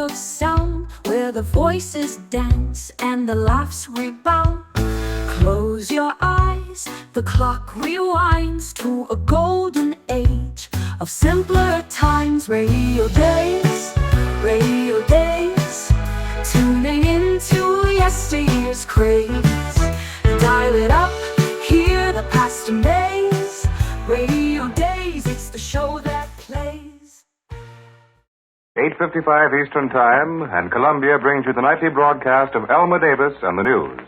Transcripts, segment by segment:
of sound, where the voices dance and the laughs rebound. Close your eyes, the clock rewinds to a golden age of simpler times. Radio Daze, Radio Daze, tuning into yesteryear's craze. Dial it up, hear the past amaze. Radio Daze, it's the show that plays. 8:55 Eastern Time, and Columbia brings you the nightly broadcast of Emer Davis and the news.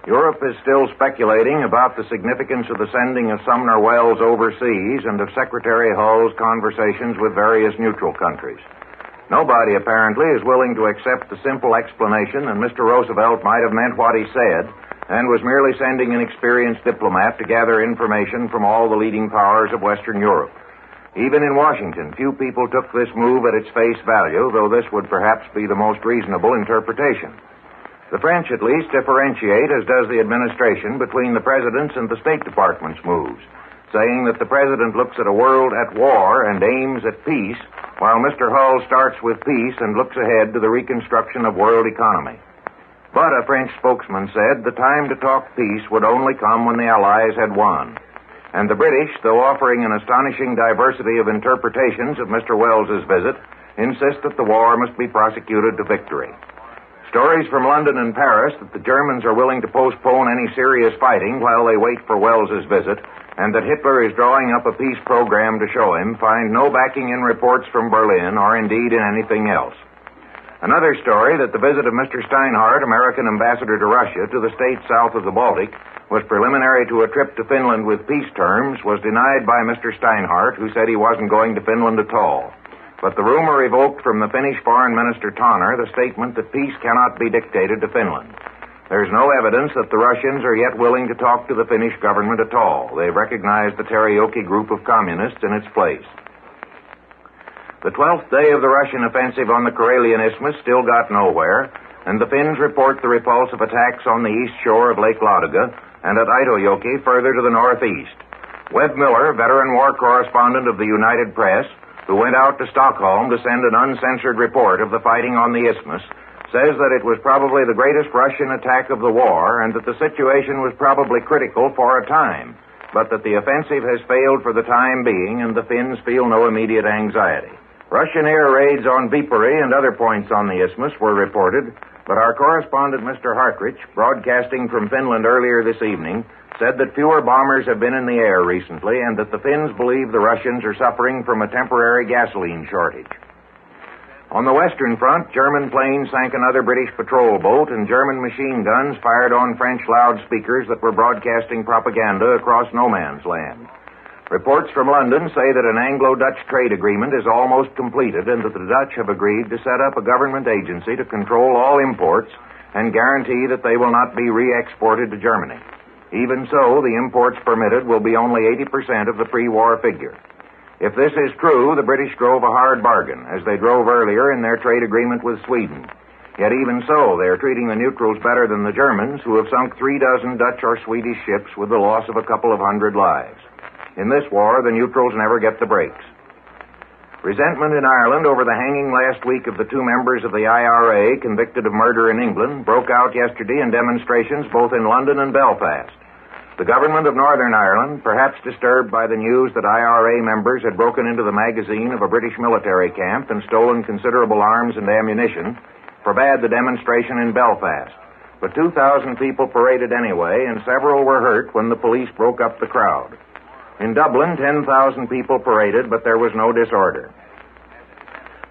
Europe is still speculating about the significance of the sending of Sumner Wells overseas and of Secretary Hull's conversations with various neutral countries. Nobody, apparently, is willing to accept the simple explanation that Mr. Roosevelt might have meant what he said and was merely sending an experienced diplomat to gather information from all the leading powers of Western Europe. Even in Washington, few people took this move at its face value, though this would perhaps be the most reasonable interpretation. The French, at least, differentiate, as does the administration, between the President's and the State Department's moves, saying that the President looks at a world at war and aims at peace, while Mr. Hull starts with peace and looks ahead to the reconstruction of world economy. But, a French spokesman said, the time to talk peace would only come when the Allies had won. And the British, though offering an astonishing diversity of interpretations of Mr. Wells's visit, insist that the war must be prosecuted to victory. Stories from London and Paris that the Germans are willing to postpone any serious fighting while they wait for Wells's visit, and that Hitler is drawing up a peace program to show him, find no backing in reports from Berlin or indeed in anything else. Another story that the visit of Mr. Steinhardt, American ambassador to Russia, to the states south of the Baltic, was preliminary to a trip to Finland with peace terms, was denied by Mr. Steinhardt, who said he wasn't going to Finland at all. But the rumor evoked from the Finnish Foreign Minister Tanner the statement that peace cannot be dictated to Finland. There's no evidence that the Russians are yet willing to talk to the Finnish government at all. They've recognized the Teriyaki group of communists in its place. The 12th day of the Russian offensive on the Karelian Isthmus still got nowhere, and the Finns report the repulse of attacks on the east shore of Lake Ladoga and at Aitojoki further to the northeast. Webb Miller, veteran war correspondent of the United Press, who went out to Stockholm to send an uncensored report of the fighting on the Isthmus, says that it was probably the greatest Russian attack of the war and that the situation was probably critical for a time, but that the offensive has failed for the time being and the Finns feel no immediate anxiety. Russian air raids on Viipuri and other points on the Isthmus were reported, but our correspondent, Mr. Hartrich, broadcasting from Finland earlier this evening, said that fewer bombers have been in the air recently and that the Finns believe the Russians are suffering from a temporary gasoline shortage. On the Western Front, German planes sank another British patrol boat and German machine guns fired on French loudspeakers that were broadcasting propaganda across no man's land. Reports from London say that an Anglo-Dutch trade agreement is almost completed and that the Dutch have agreed to set up a government agency to control all imports and guarantee that they will not be re-exported to Germany. Even so, the imports permitted will be only 80% of the pre-war figure. If this is true, the British drove a hard bargain, as they drove earlier in their trade agreement with Sweden. Yet even so, they are treating the neutrals better than the Germans, who have sunk 36 Dutch or Swedish ships with the loss of a couple of hundred lives. In this war, the neutrals never get the breaks. Resentment in Ireland over the hanging last week of the two members of the IRA convicted of murder in England broke out yesterday in demonstrations both in London and Belfast. The government of Northern Ireland, perhaps disturbed by the news that IRA members had broken into the magazine of a British military camp and stolen considerable arms and ammunition, forbade the demonstration in Belfast. But 2,000 people paraded anyway, and several were hurt when the police broke up the crowd. In Dublin, 10,000 people paraded, but there was no disorder.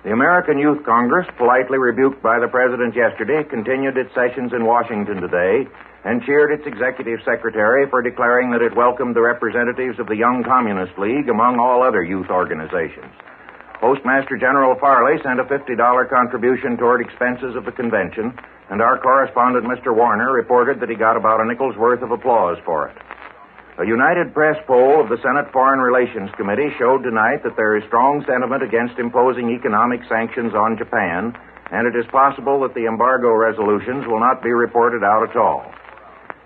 The American Youth Congress, politely rebuked by the President yesterday, continued its sessions in Washington today and cheered its executive secretary for declaring that it welcomed the representatives of the Young Communist League among all other youth organizations. Postmaster General Farley sent a $50 contribution toward expenses of the convention, and our correspondent, Mr. Warner, reported that he got about a nickel's worth of applause for it. A United Press poll of the Senate Foreign Relations Committee showed tonight that there is strong sentiment against imposing economic sanctions on Japan, and it is possible that the embargo resolutions will not be reported out at all.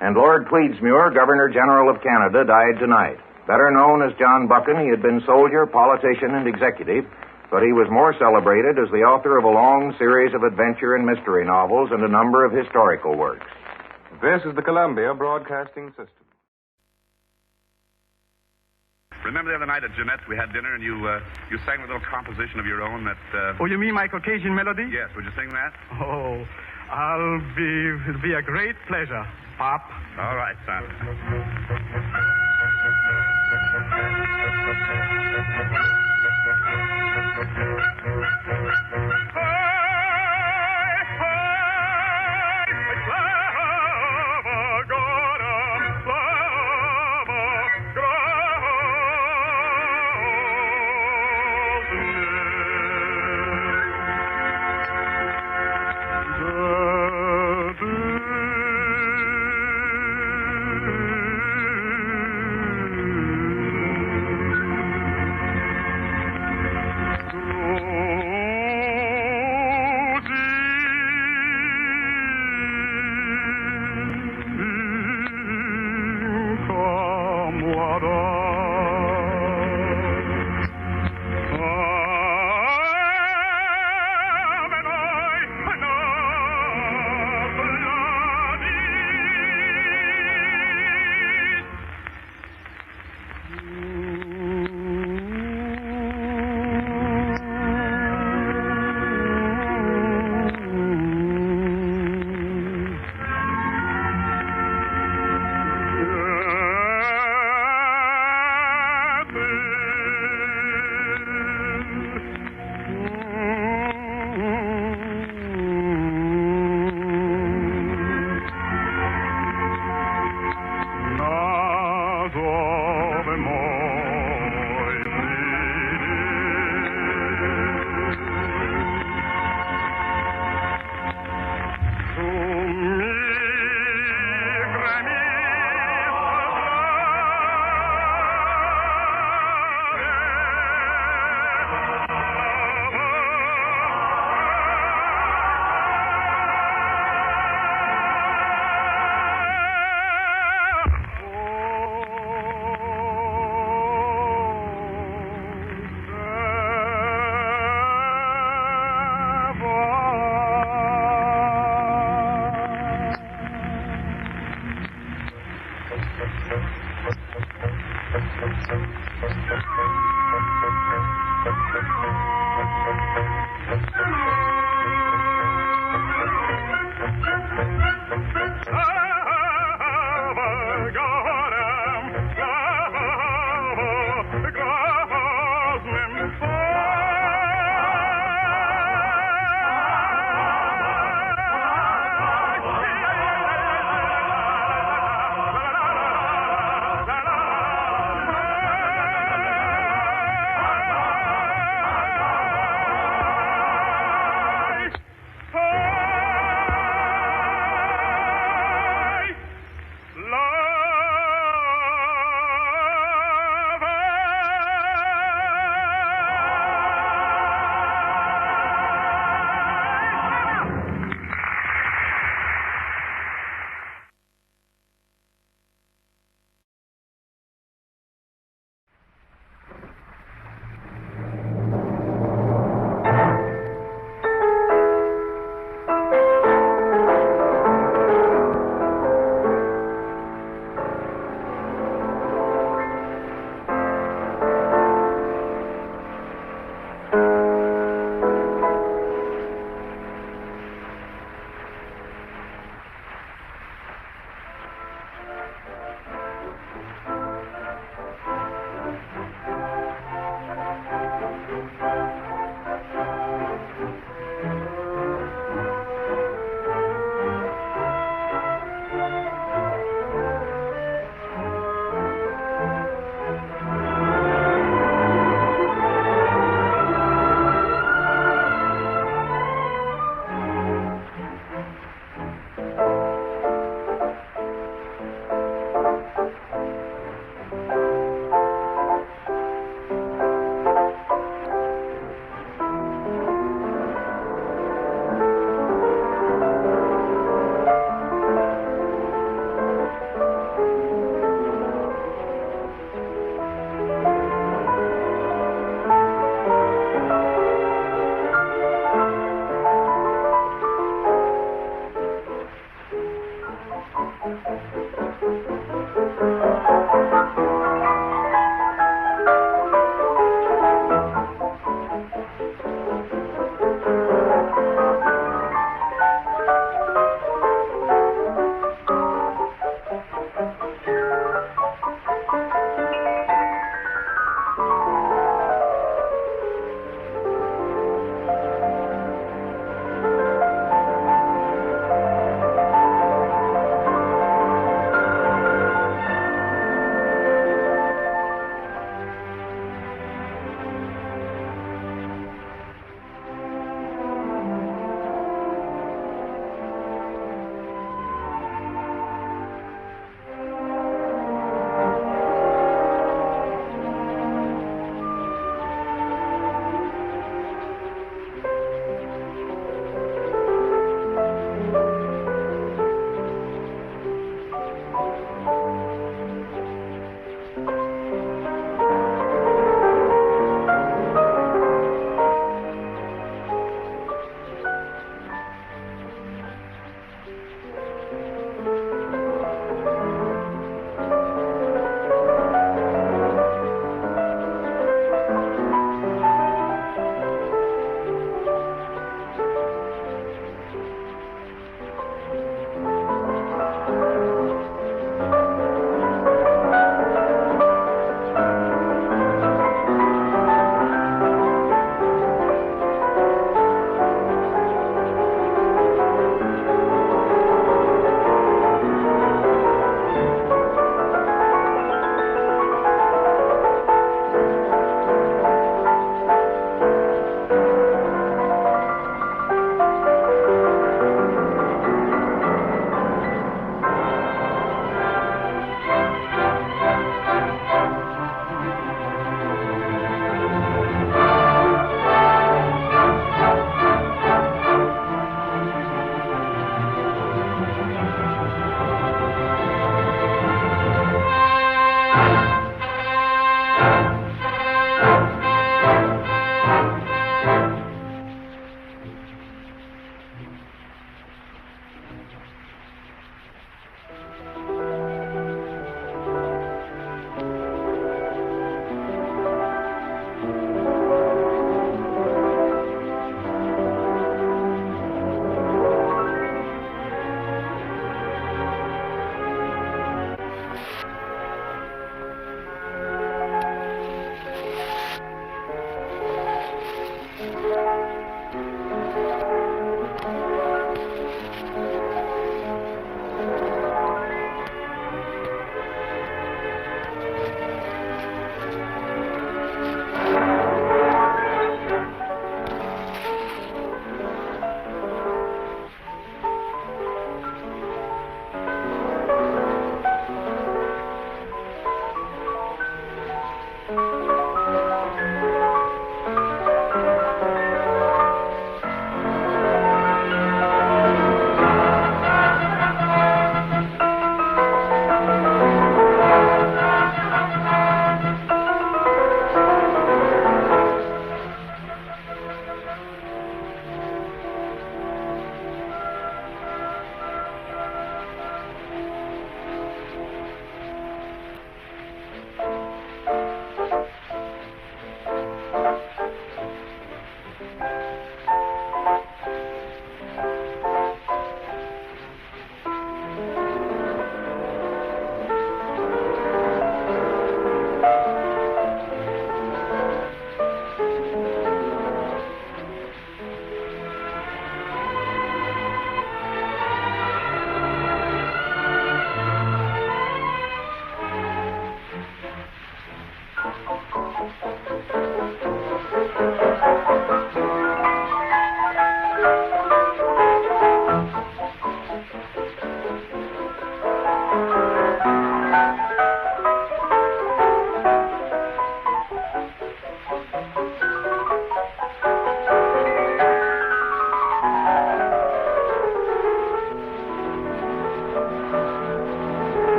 And Lord Tweedsmuir, Governor-General of Canada, died tonight. Better known as John Buchan, he had been soldier, politician, and executive, but he was more celebrated as the author of a long series of adventure and mystery novels and a number of historical works. This is the Columbia Broadcasting System. Remember the other night at Jeanette's we had dinner and you sang a little composition of your own that... Oh, you mean my Caucasian melody? Yes, would you sing that? Oh, it'll be a great pleasure, Pop. All right, son.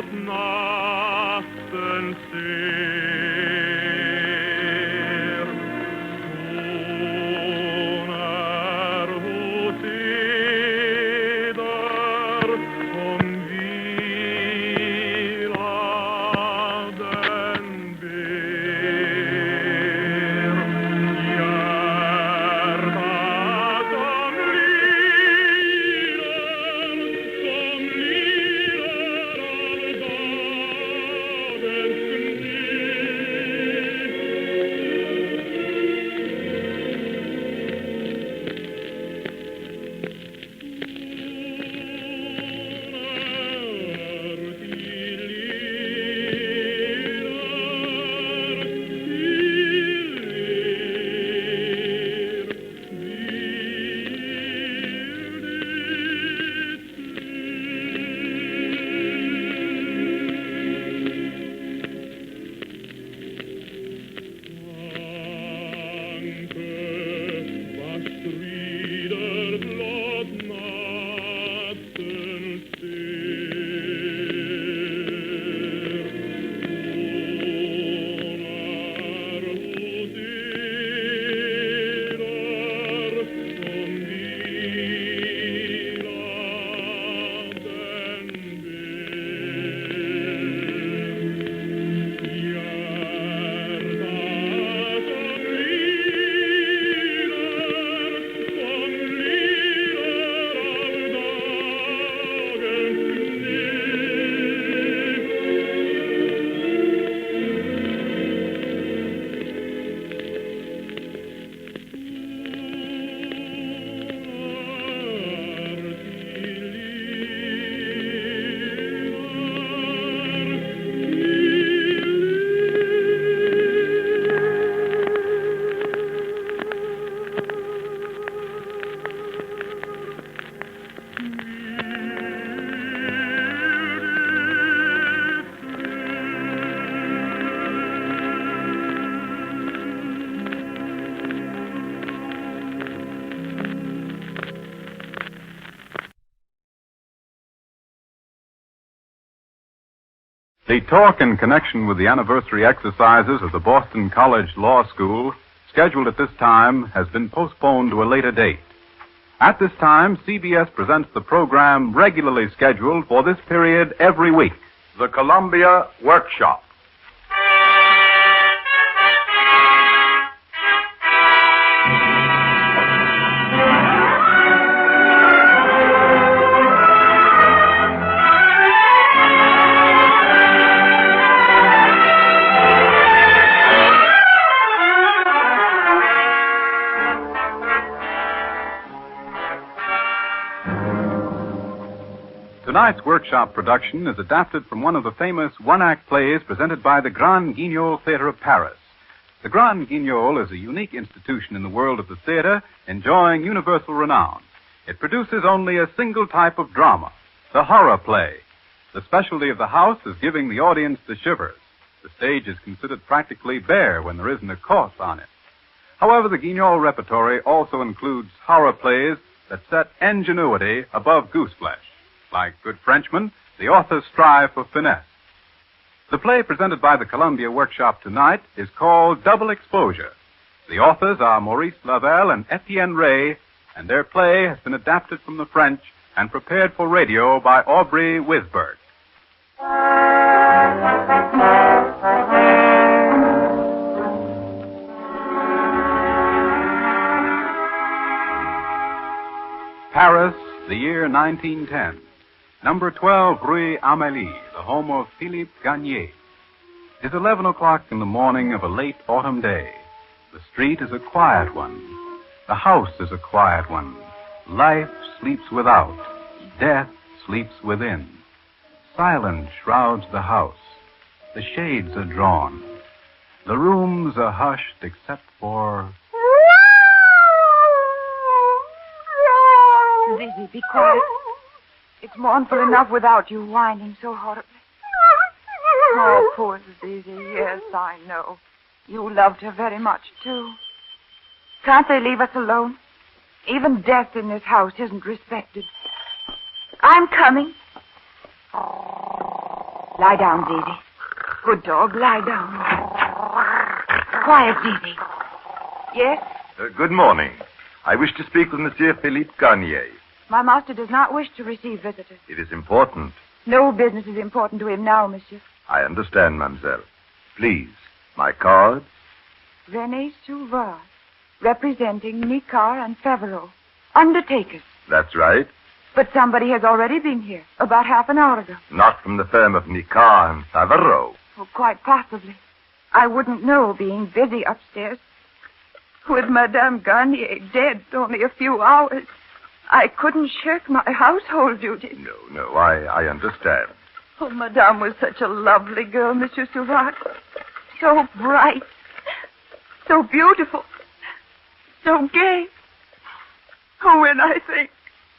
blott natten ser. Hon hos eder som viraden ber. Hjärtat som The talk in connection with the anniversary exercises of the Boston College Law School, scheduled at this time, has been postponed to a later date. At this time, CBS presents the program regularly scheduled for this period every week, the Columbia Workshop. Tonight's workshop production is adapted from one of the famous one-act plays presented by the Grand Guignol Theater of Paris. The Grand Guignol is a unique institution in the world of the theater, enjoying universal renown. It produces only a single type of drama, the horror play. The specialty of the house is giving the audience the shivers. The stage is considered practically bare when there isn't a corpse on it. However, the Guignol repertory also includes horror plays that set ingenuity above gooseflesh. Like good Frenchmen, the authors strive for finesse. The play presented by the Columbia Workshop tonight is called Double Exposure. The authors are Maurice Lavelle and Etienne Ray, and their play has been adapted from the French and prepared for radio by Aubrey Wisberg. Paris, the year 1910. Number 12 Rue Amélie, the home of Philippe Garnier. It is 11 o'clock in the morning of a late autumn day. The street is a quiet one. The house is a quiet one. Life sleeps without. Death sleeps within. Silence shrouds the house. The shades are drawn. The rooms are hushed except for... Lizzie, be quiet. It's mournful enough without you whining so horribly. Oh, poor Lizzie. Yes, I know. You loved her very much, too. Can't they leave us alone? Even death in this house isn't respected. I'm coming. Lie down, Daisy. Good dog, lie down. Quiet, Daisy. Yes? Good morning. I wish to speak with Monsieur Philippe Garnier. My master does not wish to receive visitors. It is important. No business is important to him now, monsieur. I understand, mademoiselle. Please, my card. René Souvard, representing Nicard and Favreau, undertakers. That's right. But somebody has already been here, about half an hour ago. Not from the firm of Nicard and Favreau. Oh, quite possibly. I wouldn't know, being busy upstairs. With Madame Garnier dead only a few hours, I couldn't shirk my household duties. No, I understand. Oh, Madame was such a lovely girl, Monsieur Souvard. So bright, so beautiful, so gay. Oh, when I think,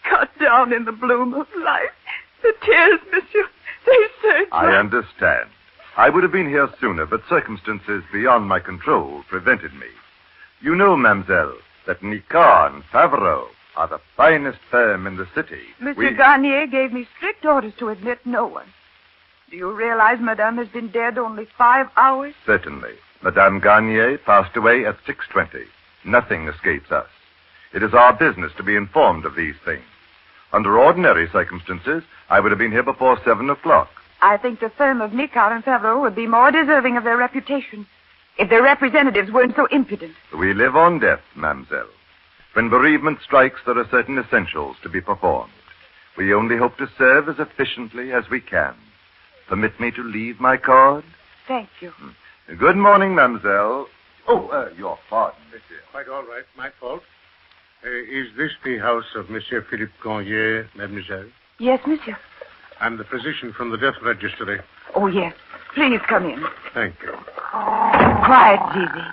cut down in the bloom of life, the tears, monsieur, they surge. I understand. I would have been here sooner, but circumstances beyond my control prevented me. You know, mademoiselle, that Nicard and Favreau are the finest firm in the city. Monsieur Garnier gave me strict orders to admit no one. Do you realize Madame has been dead only 5 hours? Certainly. Madame Garnier passed away at 6:20. Nothing escapes us. It is our business to be informed of these things. Under ordinary circumstances, I would have been here before 7 o'clock. I think the firm of Nicard and Favreau would be more deserving of their reputation if their representatives weren't so impudent. We live on death, mademoiselle. When bereavement strikes, there are certain essentials to be performed. We only hope to serve as efficiently as we can. Permit me to leave my card? Thank you. Good morning, mademoiselle. Oh, your pardon, monsieur. Quite all right. My fault. Is this the house of Monsieur Philippe Garnier, mademoiselle? Yes, monsieur. I'm the physician from the death registry. Oh, yes. Please come in. Thank you. Quiet, Zizi.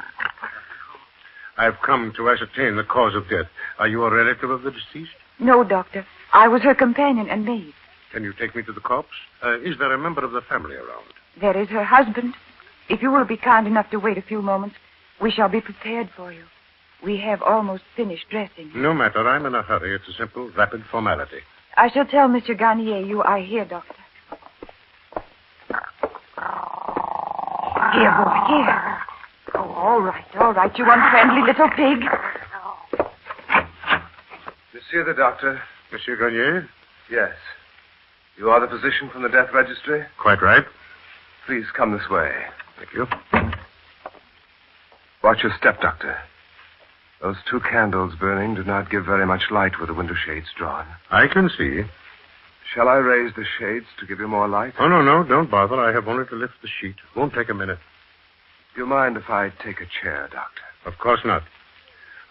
I've come to ascertain the cause of death. Are you a relative of the deceased? No, doctor. I was her companion and maid. Can you take me to the corpse? Is there a member of the family around? There is her husband. If you will be kind enough to wait a few moments, we shall be prepared for you. We have almost finished dressing. No matter. I'm in a hurry. It's a simple, rapid formality. I shall tell Monsieur Garnier you are here, doctor. Here, boy, here. Oh, all right, you unfriendly little pig. Monsieur the doctor. Monsieur Garnier? Yes. You are the physician from the death registry? Quite right. Please come this way. Thank you. Watch your step, doctor. Those 2 candles burning do not give very much light with the window shades drawn. I can see. Shall I raise the shades to give you more light? Oh, no, don't bother. I have only to lift the sheet. Won't take a minute. Do you mind if I take a chair, doctor? Of course not.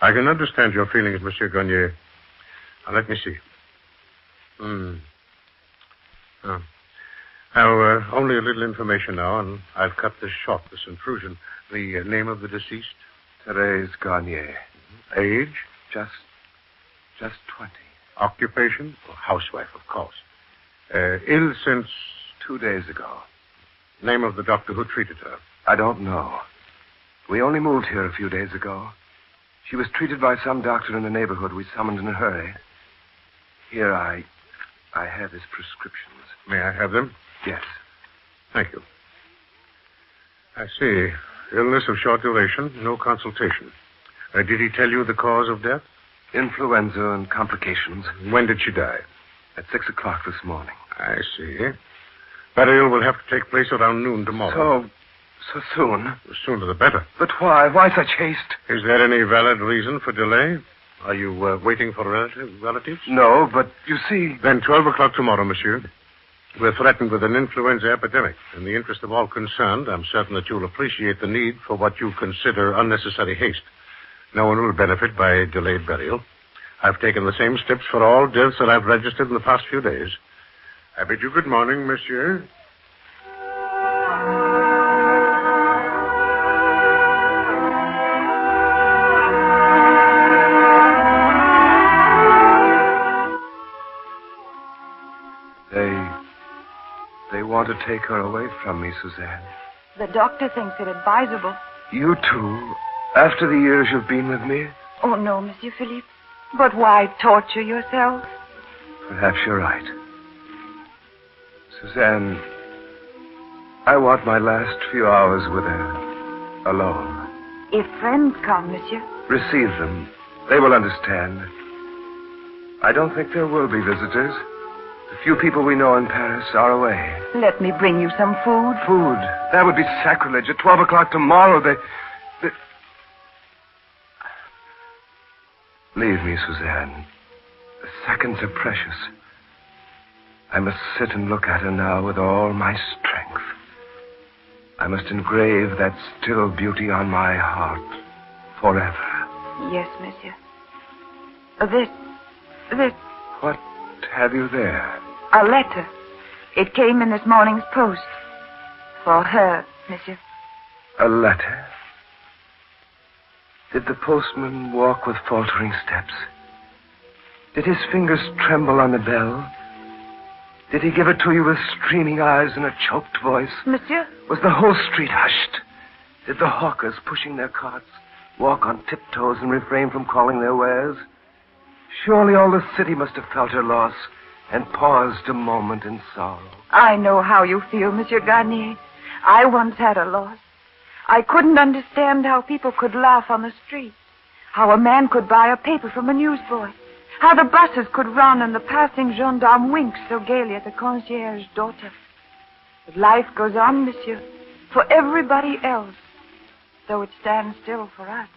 I can understand your feelings, Monsieur Garnier. Now, let me see. Oh. Now, only a little information now, and I'll cut this short, this intrusion. The name of the deceased? Therese Garnier. Age? Just 20. Occupation? Oh, housewife, of course. Ill since 2 days ago. Name of the doctor who treated her? I don't know. We only moved here a few days ago. She was treated by some doctor in the neighborhood we summoned in a hurry. Here I have his prescriptions. May I have them? Yes. Thank you. I see. Illness of short duration, no consultation. Did he tell you the cause of death? Influenza and complications. When did she die? At 6 o'clock this morning. I see. Burial will have to take place around noon tomorrow. So soon? The sooner the better. But why? Why such haste? Is there any valid reason for delay? Are you waiting for relatives? No, but you see... Then 12 o'clock tomorrow, monsieur. We're threatened with an influenza epidemic. In the interest of all concerned, I'm certain that you'll appreciate the need for what you consider unnecessary haste. No one will benefit by delayed burial. I've taken the same steps for all deaths that I've registered in the past few days. I bid you good morning, monsieur. They want to take her away from me, Suzanne. The doctor thinks it advisable. You too? After the years you've been with me? Oh, no, Monsieur Philippe. But why torture yourself? Perhaps you're right. Suzanne, I want my last few hours with her, alone. If friends come, monsieur. Receive them. They will understand. I don't think there will be visitors. The few people we know in Paris are away. Let me bring you some food. Food? That would be sacrilege. At 12 o'clock tomorrow, they... Leave me, Suzanne. The seconds are precious. I must sit and look at her now with all my strength. I must engrave that still beauty on my heart forever. Yes, monsieur. This... What have you there? A letter. It came in this morning's post. For her, monsieur. A letter? Did the postman walk with faltering steps? Did his fingers tremble on the bell? Did he give it to you with streaming eyes and a choked voice? Monsieur? Was the whole street hushed? Did the hawkers pushing their carts walk on tiptoes and refrain from calling their wares? Surely all the city must have felt her loss and paused a moment in sorrow. I know how you feel, Monsieur Garnier. I once had a loss. I couldn't understand how people could laugh on the street, how a man could buy a paper from a newsboy, how the buses could run and the passing gendarme winks so gaily at the concierge's daughter. But life goes on, monsieur, for everybody else, though it stands still for us.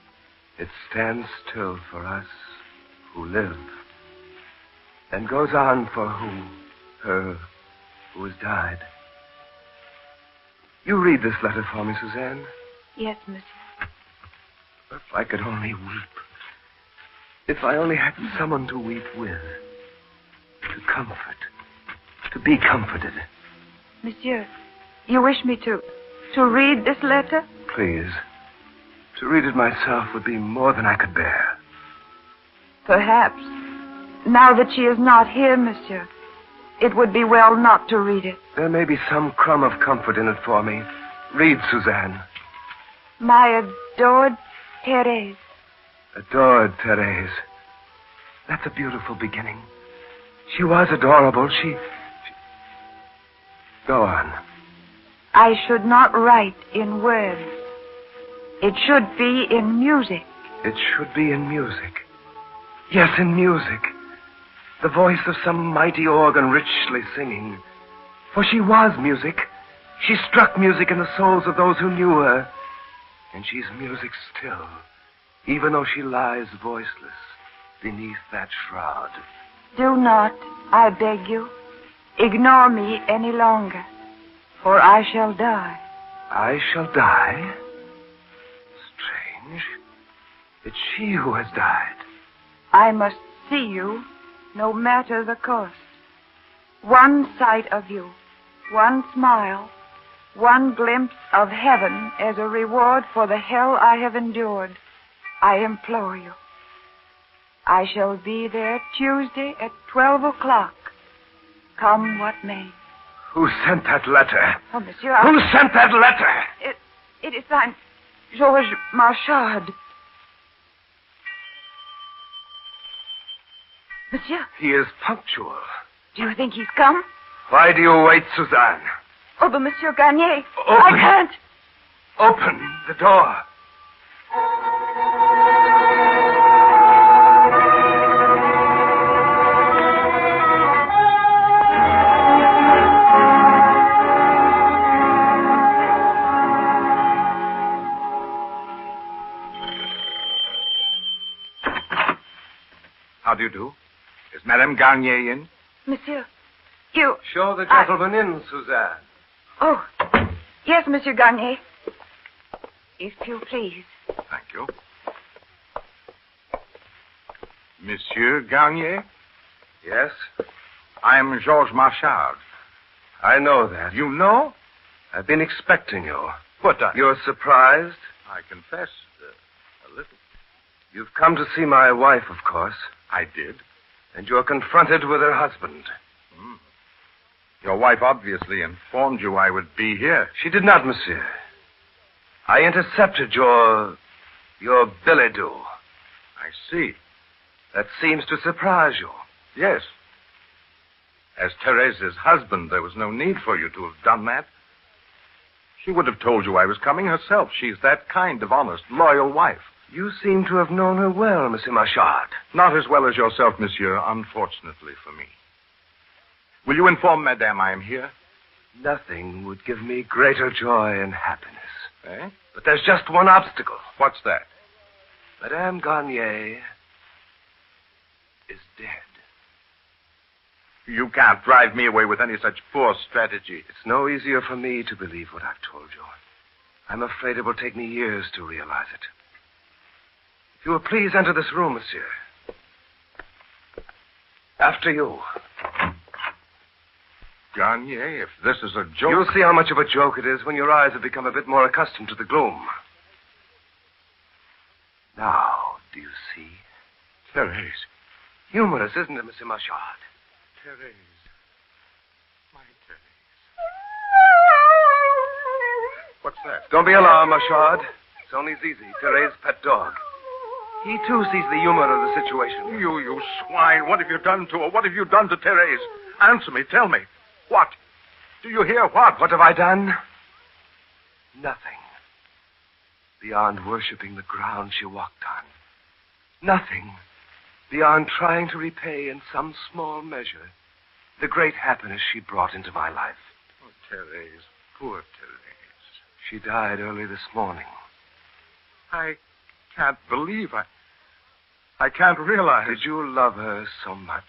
It stands still for us who live, and goes on for her who has died. You read this letter for me, Suzanne? Yes, monsieur. If I could only weep. If I only had someone to weep with. To comfort. To be comforted. Monsieur, you wish me to read this letter? Please. To read it myself would be more than I could bear. Perhaps. Now that she is not here, monsieur, it would be well not to read it. There may be some crumb of comfort in it for me. Read, Suzanne. My adored Therese. Adored Therese. That's a beautiful beginning. She was adorable. She... Go on. I should not write in words. It should be in music. It should be in music. Yes, in music. The voice of some mighty organ richly singing. For she was music. She struck music in the souls of those who knew her. And she's music still, even though she lies voiceless beneath that shroud. Do not, I beg you, ignore me any longer, for I shall die. I shall die? Strange. It's she who has died. I must see you, no matter the cost. One sight of you, one smile, one glimpse of heaven as a reward for the hell I have endured. I implore you. I shall be there Tuesday at 12 o'clock. Come what may. Who sent that letter? Oh, monsieur, Who sent that letter? It is signed Georges Marchard. Monsieur? He is punctual. Do you think he's come? Why do you wait, Suzanne? Oh, but Monsieur Garnier, Open. I can't. Open the door. How do you do? Is Madame Garnier in? Monsieur, you... Show the gentleman in, Suzanne. Oh, yes, Monsieur Garnier. If you please. Thank you. Monsieur Garnier? Yes? I am Georges Marchard. I know that. You know? I've been expecting you. What? You're surprised? I confess, a little. You've come to see my wife, of course. I did. And you're confronted with her husband. Your wife obviously informed you I would be here. She did not, monsieur. I intercepted your billet doux. I see. That seems to surprise you. Yes. As Therese's husband, there was no need for you to have done that. She would have told you I was coming herself. She's that kind of honest, loyal wife. You seem to have known her well, Monsieur Marchard. Not as well as yourself, monsieur, unfortunately for me. Will you inform Madame I am here? Nothing would give me greater joy and happiness. Eh? But there's just one obstacle. What's that? Madame Garnier is dead. You can't drive me away with any such poor strategy. It's no easier for me to believe what I've told you. I'm afraid it will take me years to realize it. If you will please enter this room, monsieur. After you. Garnier, if this is a joke... You'll see how much of a joke it is when your eyes have become a bit more accustomed to the gloom. Now, do you see? Therese. Humorous, isn't it, Monsieur Marchard? Therese. My Therese. What's that? Don't be alarmed, Marchard. It's only Zizi, Therese's pet dog. He, too, sees the humor of the situation. You swine. What have you done to her? What have you done to Therese? Answer me. Tell me. What? Do you hear what? What have I done? Nothing. Beyond worshipping the ground she walked on. Nothing. Beyond trying to repay in some small measure the great happiness she brought into my life. Oh, Therese. Poor Therese. She died early this morning. I can't believe. I can't realize. Did you love her so much?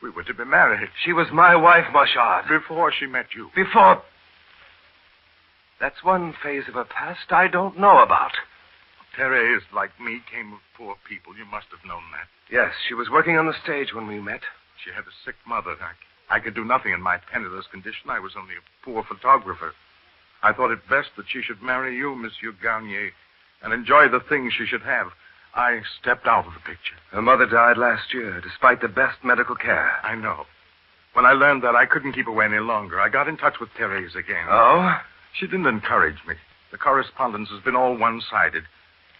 We were to be married. She was my wife, Marchard. Before she met you. Before... That's one phase of her past I don't know about. Therese, like me, came of poor people. You must have known that. Yes, she was working on the stage when we met. She had a sick mother. I could do nothing in my penniless condition. I was only a poor photographer. I thought it best that she should marry you, Monsieur Garnier, and enjoy the things she should have. I stepped out of the picture. Her mother died last year, despite the best medical care. I know. When I learned that, I couldn't keep away any longer. I got in touch with Therese again. Oh? She didn't encourage me. The correspondence has been all one-sided.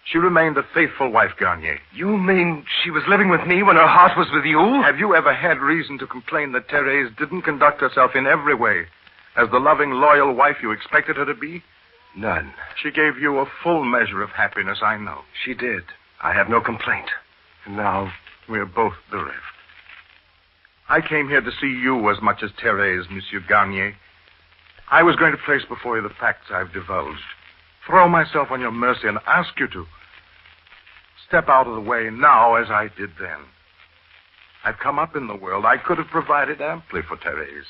She remained a faithful wife, Garnier. You mean she was living with me when her heart was with you? Have you ever had reason to complain that Therese didn't conduct herself in every way as the loving, loyal wife you expected her to be? None. She gave you a full measure of happiness, I know. She did. I have no complaint. And now... We're both bereft. I came here to see you as much as Therese, Monsieur Garnier. I was going to place before you the facts I've divulged. Throw myself on your mercy and ask you to step out of the way now as I did then. I've come up in the world. I could have provided amply for Therese.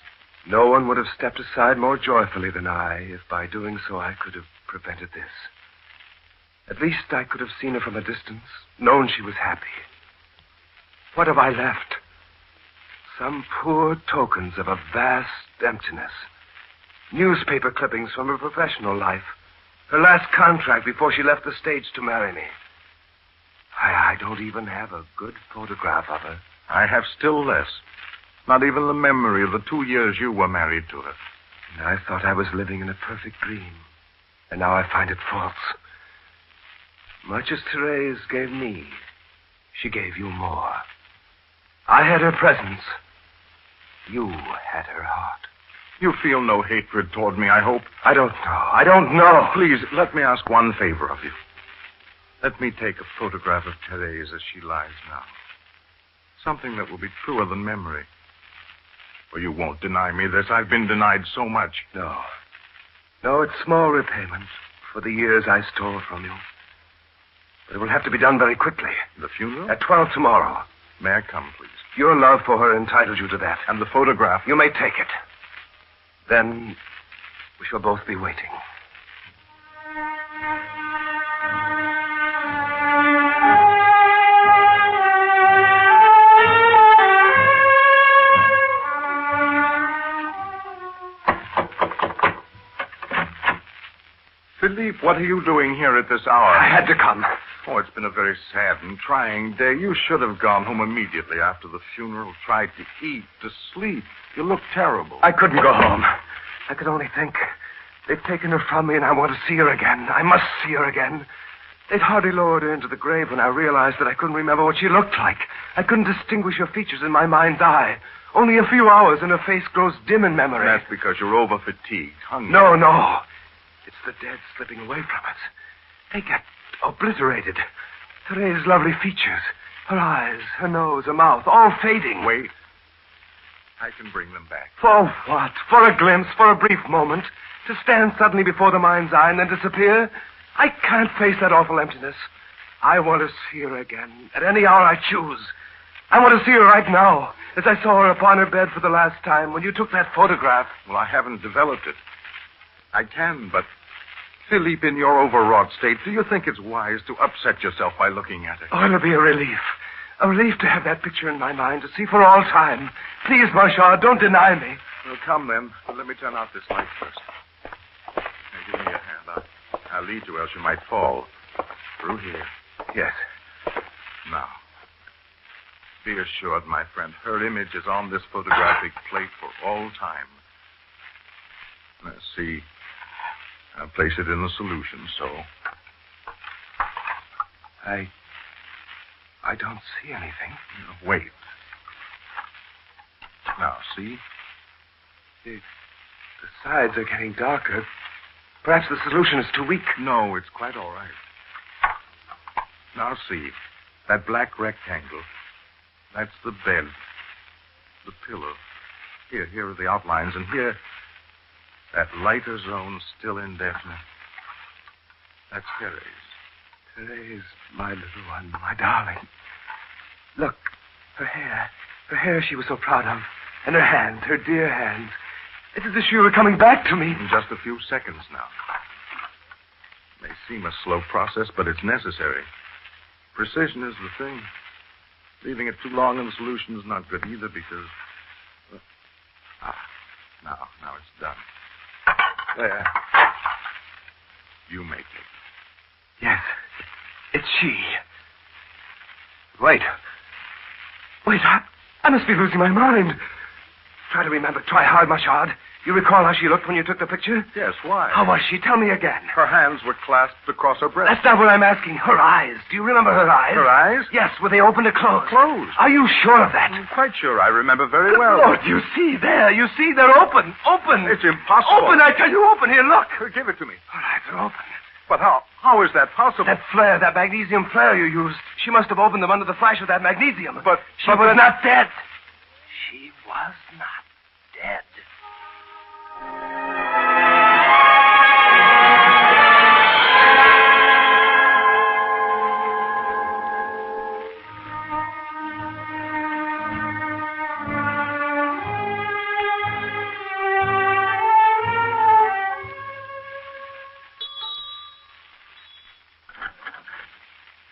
No one would have stepped aside more joyfully than I if by doing so I could have prevented this. At least I could have seen her from a distance, known she was happy. What have I left? Some poor tokens of a vast emptiness. Newspaper clippings from her professional life. Her last contract before she left the stage to marry me. I don't even have a good photograph of her. I have still less. Not even the memory of the 2 years you were married to her. And I thought I was living in a perfect dream. And now I find it false. Much as Therese gave me, she gave you more. I had her presence. You had her heart. You feel no hatred toward me, I hope. I don't know. Please, let me ask one favor of you. Let me take a photograph of Therese as she lies now. Something that will be truer than memory. For you won't deny me this. I've been denied so much. No. No, it's small repayment for the years I stole from you. But it will have to be done very quickly. The funeral? At 12 tomorrow. May I come, please? Your love for her entitles you to that. And the photograph? You may take it. Then we shall both be waiting. Philippe, what are you doing here at this hour? I had to come. Oh, it's been a very sad and trying day. You should have gone home immediately after the funeral, tried to eat, to sleep. You look terrible. I couldn't go home. I could only think. They've taken her from me, and I want to see her again. I must see her again. They'd hardly lowered her into the grave when I realized that I couldn't remember what she looked like. I couldn't distinguish her features in my mind's eye. Only a few hours, and her face grows dim in memory. That's because you're over-fatigued, hungry. No. It's the dead slipping away from us. They get obliterated. Therese's lovely features, her eyes, her nose, her mouth, all fading. Wait. I can bring them back. For what? For a glimpse, for a brief moment. To stand suddenly before the mind's eye and then disappear? I can't face that awful emptiness. I want to see her again, at any hour I choose. I want to see her right now, as I saw her upon her bed for the last time when you took that photograph. Well, I haven't developed it. I can, but... Philippe, in your overwrought state, do you think it's wise to upset yourself by looking at it? Oh, it'll be a relief. A relief to have that picture in my mind, to see for all time. Please, Marchand, don't deny me. Well, come then. But let me turn out this light first. Now, give me your hand. I'll lead you, else you might fall. Through here. Yes. Now, be assured, my friend, her image is on this photographic plate for all time. Let's see. I'll place it in the solution, so. I don't see anything. Wait. Now, see? The sides are getting darker. Perhaps the solution is too weak. No, it's quite all right. Now, see. That black rectangle. That's the bed. The pillow. Here are the outlines, and here... that lighter zone still indefinite. That's Therese. Therese, my little one, my darling. Look, her hair. Her hair she was so proud of. And her hands, her dear hands. It's as if she were coming back to me. In just a few seconds now. It may seem a slow process, but it's necessary. Precision is the thing. Leaving it too long in the solution is not good either because... Now it's done. There. You make it. Yes. It's she. Wait. I must be losing my mind. Try to remember. Try hard, Marchand. You recall how she looked when you took the picture? Yes, why? How was she? Tell me again. Her hands were clasped across her breast. That's not what I'm asking. Her eyes. Do you remember her eyes? Her eyes? Yes, were they open or closed? Closed. Are you sure of that? I'm quite sure. I remember very well. Lord, you see there. You see, they're open. Open. It's impossible. Open, I tell you, open. Here, look. Give it to me. Her eyes are open. But how is that possible? That flare, that magnesium flare you used. She must have opened them under the flash of that magnesium. But she was not dead. She was not dead.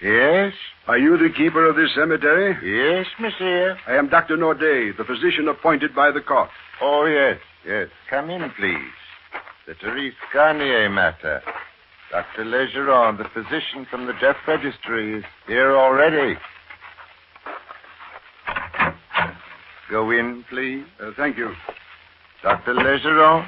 Yes? Are you the keeper of this cemetery? Yes, monsieur. I am Dr. Naudet, the physician appointed by the court. Oh, yes. Come in, please. The Therese Garnier matter. Dr. Legeron, the physician from the death registry, is here already. Go in, please. Thank you. Dr. Legeron?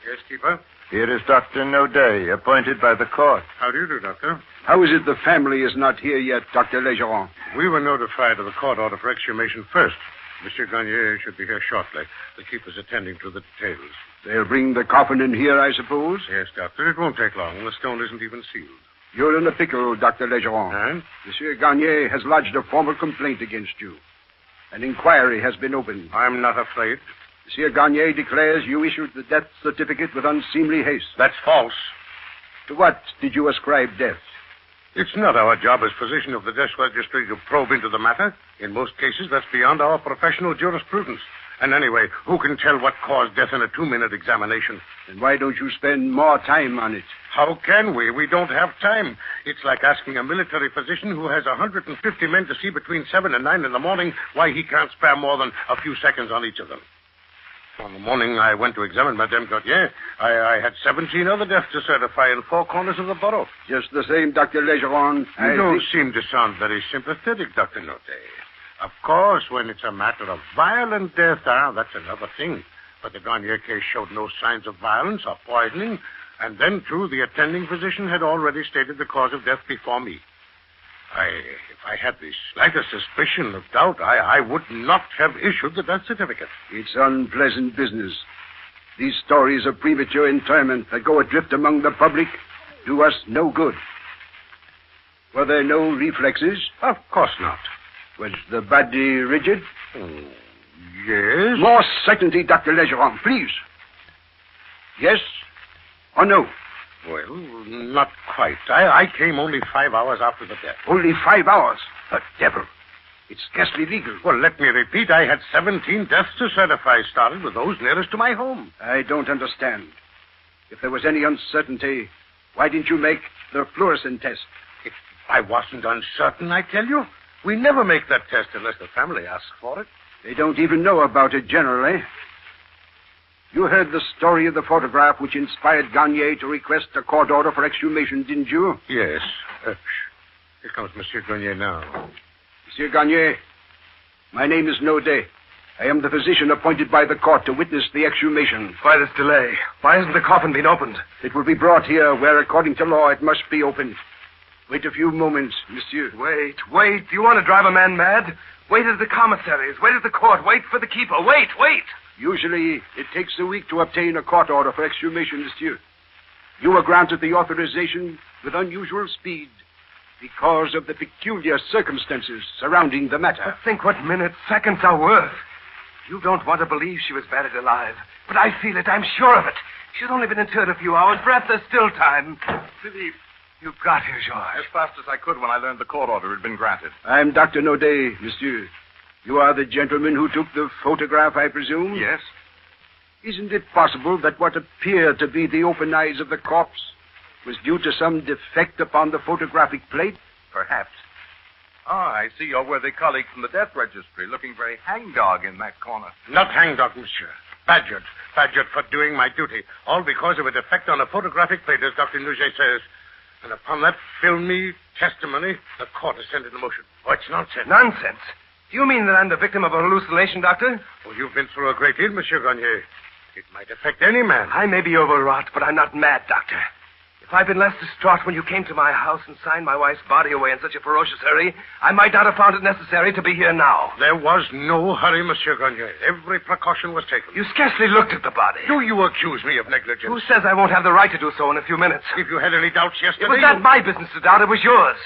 Yes, keeper? Here is Dr. Naudet, appointed by the court. How do you do, Doctor? How is it the family is not here yet, Dr. Legeron? We were notified of the court order for exhumation first. Monsieur Garnier should be here shortly. The keeper's attending to the details. They'll bring the coffin in here, I suppose? Yes, Doctor. It won't take long. The stone isn't even sealed. You're in a pickle, Dr. Legeron. And? Monsieur Garnier has lodged a formal complaint against you. An inquiry has been opened. I'm not afraid. Monsieur Garnier declares you issued the death certificate with unseemly haste. That's false. To what did you ascribe death? It's not our job as physician of the death registry to probe into the matter. In most cases, that's beyond our professional jurisprudence. And anyway, who can tell what caused death in a 2-minute examination? Then why don't you spend more time on it? How can we? We don't have time. It's like asking a military physician who has 150 men to see between 7 and 9 in the morning why he can't spare more than a few seconds on each of them. On the morning I went to examine Madame Gautier, I had 17 other deaths to certify in 4 corners of the borough. Just the same, Dr. Legeron. You don't seem to sound very sympathetic, Dr. Naudet. Of course, when it's a matter of violent death, that's another thing. But the Garnier case showed no signs of violence or poisoning. And then, too, the attending physician had already stated the cause of death before me. If I had the slightest suspicion of doubt, I would not have issued the death certificate. It's unpleasant business. These stories of premature interment that go adrift among the public do us no good. Were there no reflexes? Of course not. Was the body rigid? Yes. More certainty, Dr. Legeron, please. Yes or no? Well, not quite. I came only 5 hours after the death. Only 5 hours? The devil. It's scarcely legal. Well, let me repeat. I had 17 deaths to certify, started with those nearest to my home. I don't understand. If there was any uncertainty, why didn't you make the fluorescent test? If I wasn't uncertain, I tell you. We never make that test unless the family asks for it. They don't even know about it generally. You heard the story of the photograph which inspired Gagne to request a court order for exhumation, didn't you? Yes. Here comes Monsieur Gagne now. Monsieur Gagne, my name is Naudet. I am the physician appointed by the court to witness the exhumation. Why this delay? Why hasn't the coffin been opened? It will be brought here where, according to law, it must be opened. Wait a few moments, monsieur. Wait. Do you want to drive a man mad? Wait at the commissaries. Wait at the court. Wait for the keeper. Wait. Usually, it takes a week to obtain a court order for exhumation, monsieur. You were granted the authorization with unusual speed because of the peculiar circumstances surrounding the matter. But think what minutes, seconds are worth. You don't want to believe she was buried alive. But I feel it. I'm sure of it. She's only been interred a few hours. Perhaps there's still time. Philippe. You got here, George. As fast as I could when I learned the court order had been granted. I'm Dr. Naudet, monsieur. You are the gentleman who took the photograph, I presume? Yes. Isn't it possible that what appeared to be the open eyes of the corpse was due to some defect upon the photographic plate? Perhaps. I see your worthy colleague from the death registry looking very hangdog in that corner. Not hangdog, monsieur. Badgered. Badgered for doing my duty. All because of a defect on a photographic plate, as Dr. Nouget says. And upon that filmy testimony, the court is sent into motion. Oh, it's nonsense. Nonsense? Do you mean that I'm the victim of a hallucination, Doctor? Oh, you've been through a great deal, Monsieur Gagne. It might affect any man. I may be overwrought, but I'm not mad, Doctor. If I'd been less distraught when you came to my house and signed my wife's body away in such a ferocious hurry, I might not have found it necessary to be here now. There was no hurry, Monsieur Gagne. Every precaution was taken. You scarcely looked at the body. Do you accuse me of negligence? Who says I won't have the right to do so in a few minutes? If you had any doubts yesterday... It was not my business to doubt. It was yours.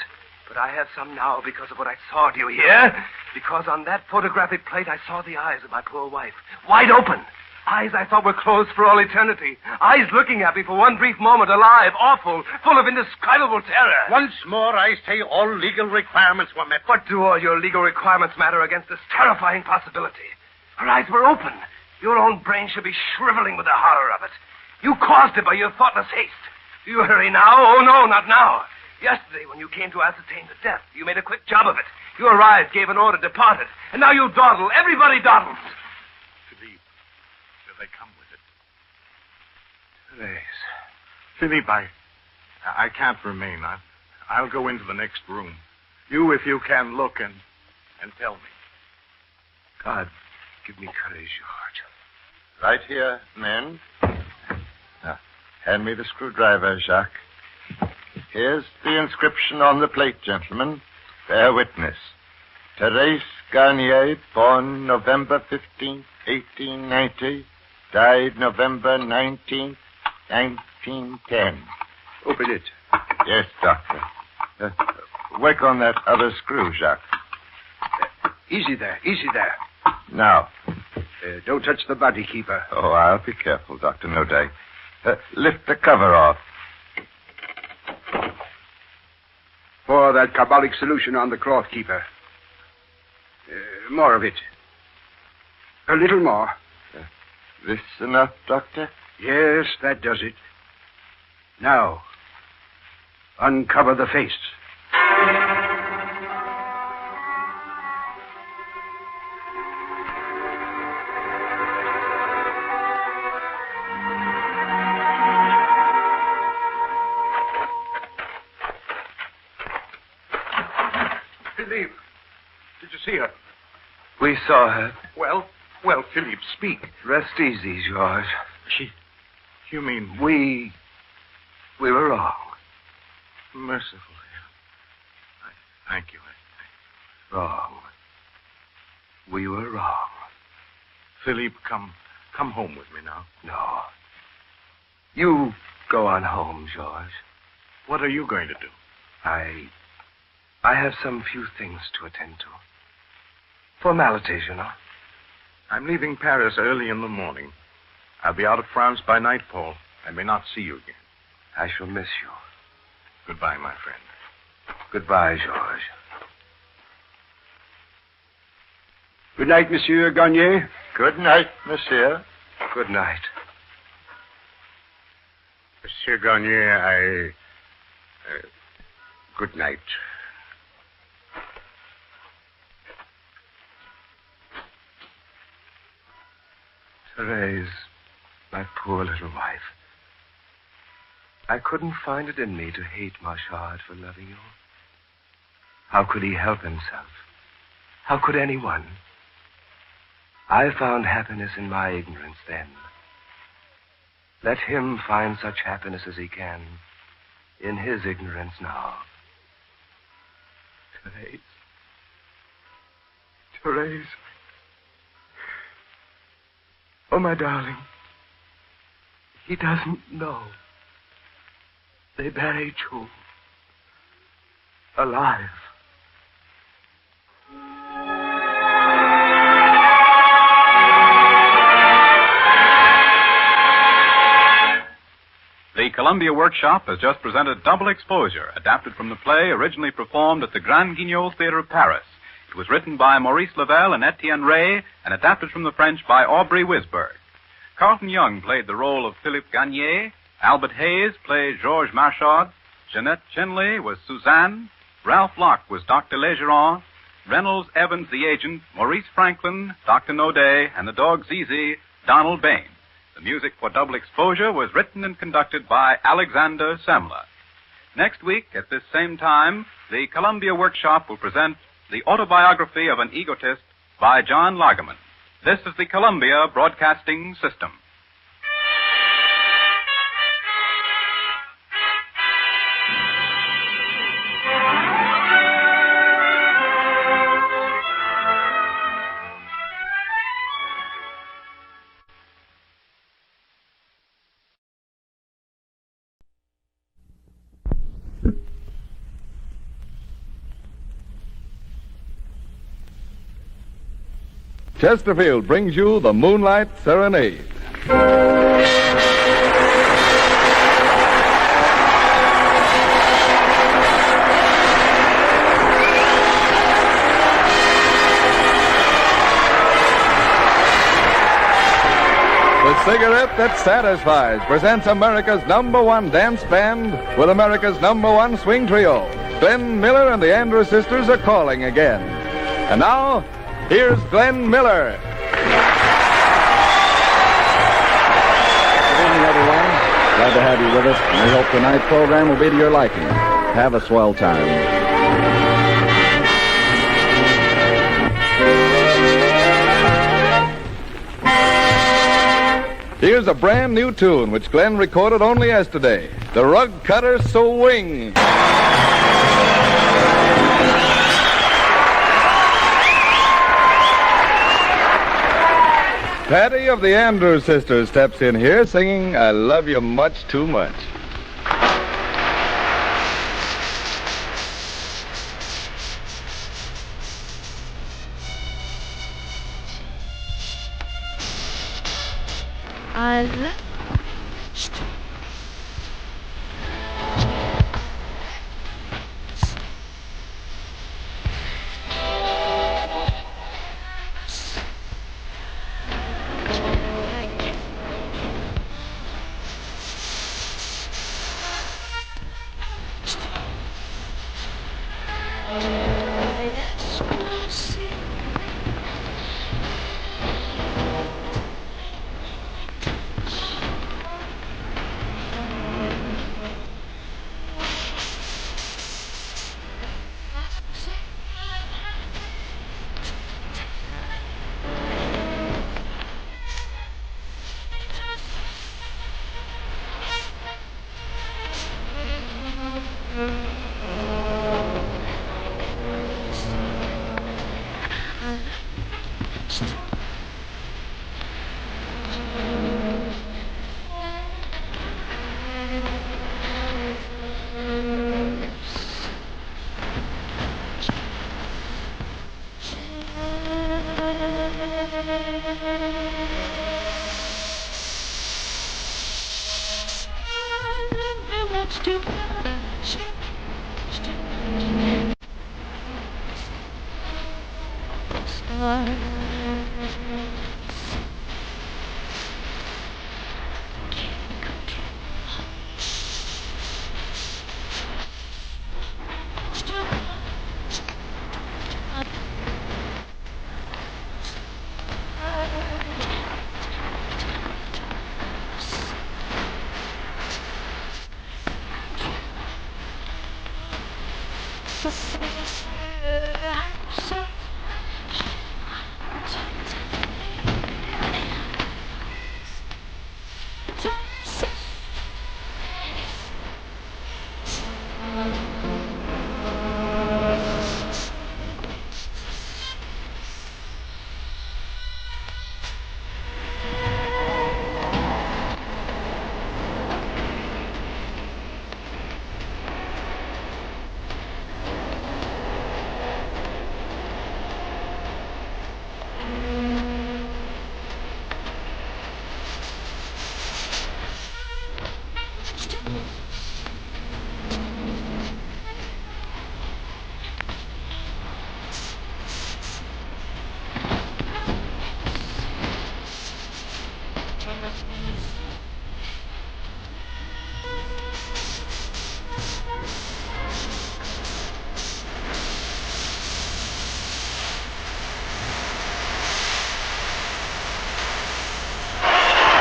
But I have some now because of what I saw. Do you hear? Because on that photographic plate, I saw the eyes of my poor wife. Wide open. Eyes I thought were closed for all eternity. Eyes looking at me for one brief moment, alive, awful, full of indescribable terror. Once more, I say all legal requirements were met. What do all your legal requirements matter against this terrifying possibility? Her eyes were open. Your own brain should be shriveling with the horror of it. You caused it by your thoughtless haste. Do you hurry now? Oh, no, not now. Yesterday, when you came to ascertain the death, you made a quick job of it. You arrived, gave an order, departed. And now you dawdle. Everybody dawdles. Philippe, will they come with it? Daze. Philippe, I can't remain. I'll go into the next room. You, if you can, look and tell me. God, give me courage, George. Right here, men. Now, hand me the screwdriver, Jacques. Here's the inscription on the plate, gentlemen. Bear witness. Thérèse Garnier, born November 15th, 1890, died November 19th, 1910. Open it. Yes, doctor. Work on that other screw, Jacques. Easy there. Now. Don't touch the body, keeper. Oh, I'll be careful, Dr. Naudet. Lift the cover off. Pour that carbolic solution on the cloth, keeper. More of it. A little more. This enough, Doctor? Yes, that does it. Now, uncover the face. Philippe, did you see her? We saw her. Well, Philippe, speak. Rest easy, George. You mean... We were wrong. Merciful. Thank you. Wrong. We were wrong. Philippe, come Come home with me now. No. You go on home, George. What are you going to do? I have some few things to attend to. Formalities, you know. I'm leaving Paris early in the morning. I'll be out of France by nightfall. I may not see you again. I shall miss you. Goodbye, my friend. Goodbye, George. Good night, Monsieur Garnier. Good night, monsieur. Good night. Monsieur Garnier, good night. Therese, my poor little wife. I couldn't find it in me to hate Marchard for loving you. How could he help himself? How could anyone? I found happiness in my ignorance then. Let him find such happiness as he can in his ignorance now. Therese. Therese. Oh, my darling. He doesn't know. They buried you. Alive. The Columbia Workshop has just presented Double Exposure, adapted from the play originally performed at the Grand Guignol Theatre of Paris. It was written by Maurice Lavelle and Etienne Ray and adapted from the French by Aubrey Wisberg. Carlton Young played the role of Philippe Garnier. Albert Hayes played Georges Marchard. Jeanette Chinley was Suzanne. Ralph Locke was Dr. Legeron. Reynolds Evans, the agent. Maurice Franklin, Dr. Naudet, and the dog Zizi, Donald Bain. The music for Double Exposure was written and conducted by Alexander Semler. Next week, at this same time, the Columbia Workshop will present The Autobiography of an Egotist by John Lagerman. This is the Columbia Broadcasting System. Chesterfield brings you the Moonlight Serenade. The cigarette that satisfies presents America's #1 dance band with America's #1 swing trio. Glen Miller and the Andrews Sisters are calling again. And now, here's Glen Miller. Good evening, everyone. Glad to have you with us, and we hope tonight's program will be to your liking. Have a swell time. Here's a brand new tune which Glenn recorded only yesterday. The Rug Cutter Swing. Patty of the Andrews Sisters steps in here singing I Love You Much Too Much. I love...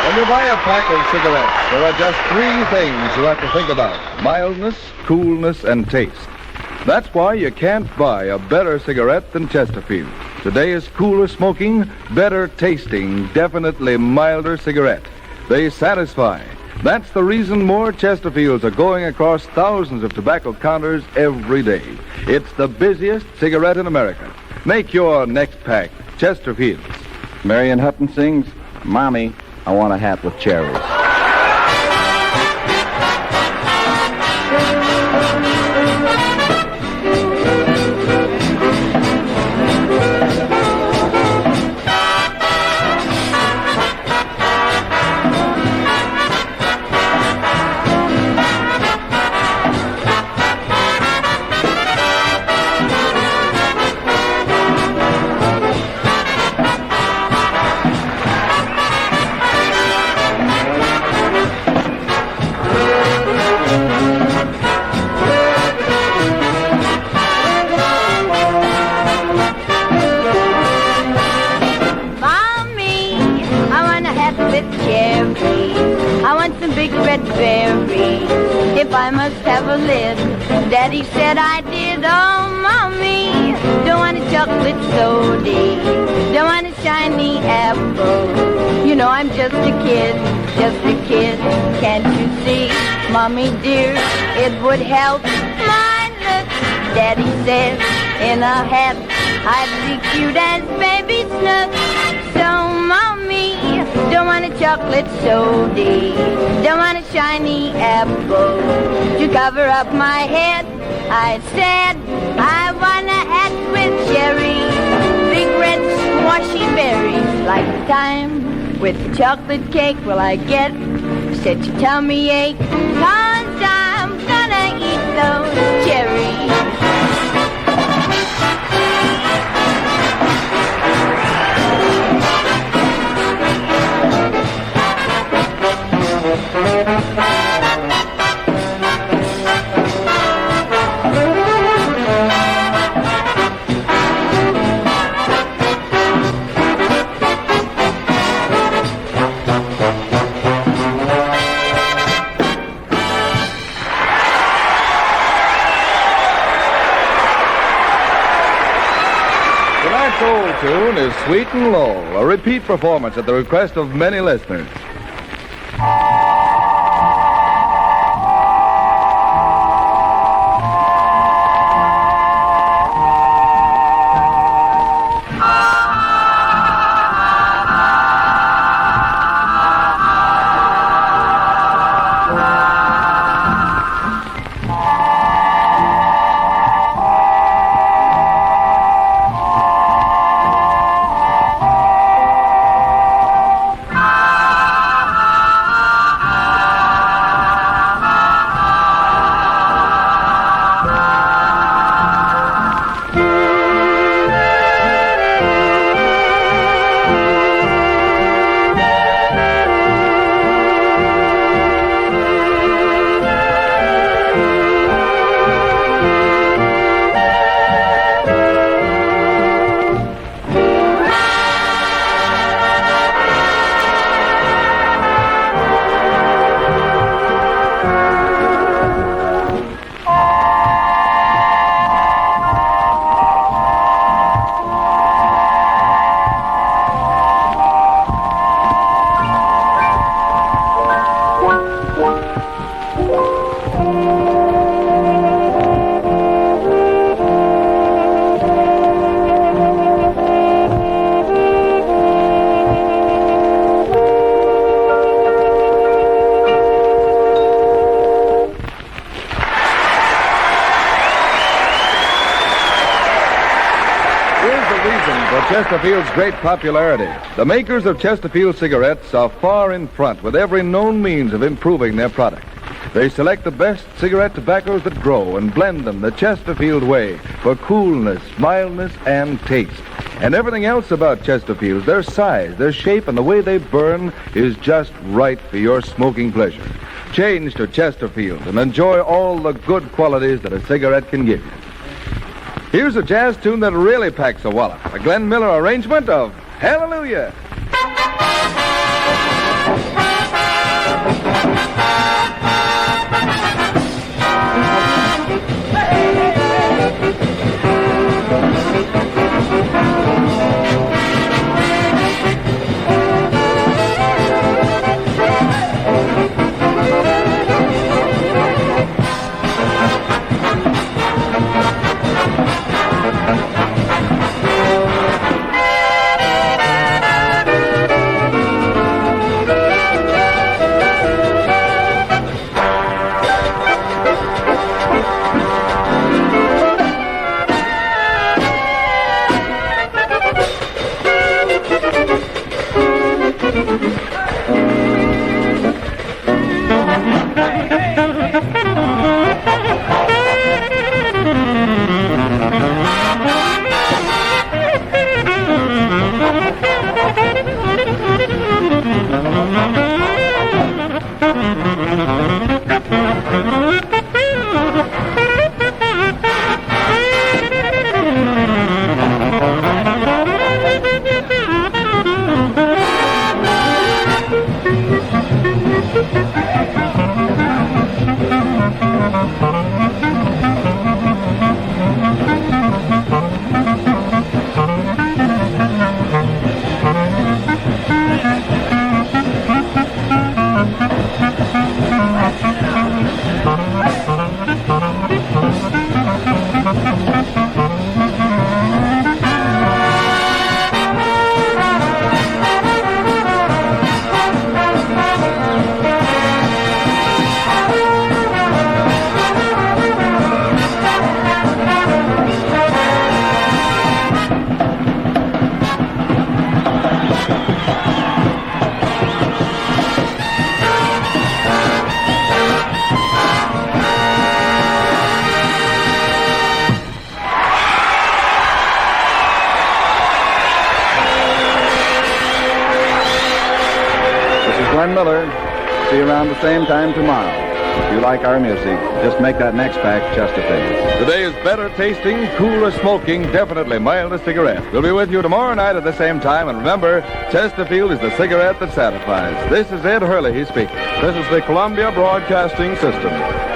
When you buy a pack of cigarettes, there are just three things you have to think about: mildness, coolness, and taste. That's why you can't buy a better cigarette than Chesterfield. Today is cooler smoking, better tasting, definitely milder cigarette. They satisfy. That's the reason more Chesterfields are going across thousands of tobacco counters every day. It's the busiest cigarette in America. Make your next pack Chesterfields. Marion Hutton sings, "Mommy, I want a hat with cherries." If I must have a lid, Daddy said I did. Oh, Mommy, don't want a chocolate soda, don't want a shiny apple. You know I'm just a kid, can't you see? Mommy dear, it would help my looks. Daddy says in a hat I'd be cute as baby Snook. So Mommy, don't want a chocolate soda, don't want a shiny apple to cover up my head. I said I want a hat with cherries, big red squashy berries, like the time with the chocolate cake. Will I get such a tummy ache? 'Cause I'm gonna eat those cherries. Tonight's old tune is Sweet and Low, a repeat performance at the request of many listeners. Chesterfield's great popularity. The makers of Chesterfield cigarettes are far in front with every known means of improving their product. They select the best cigarette tobaccos that grow and blend them the Chesterfield way for coolness, mildness, and taste. And everything else about Chesterfield, their size, their shape, and the way they burn is just right for your smoking pleasure. Change to Chesterfield and enjoy all the good qualities that a cigarette can give you. Here's a jazz tune that really packs a wallop. A Glen Miller arrangement of Hallelujah. Glen Miller. See you around the same time tomorrow. If you like our music, just make that next pack Chesterfield. Today is better tasting, cooler smoking, definitely milder cigarette. We'll be with you tomorrow night at the same time. And remember, Chesterfield is the cigarette that satisfies. This is Ed Hurley speaking. This is the Columbia Broadcasting System.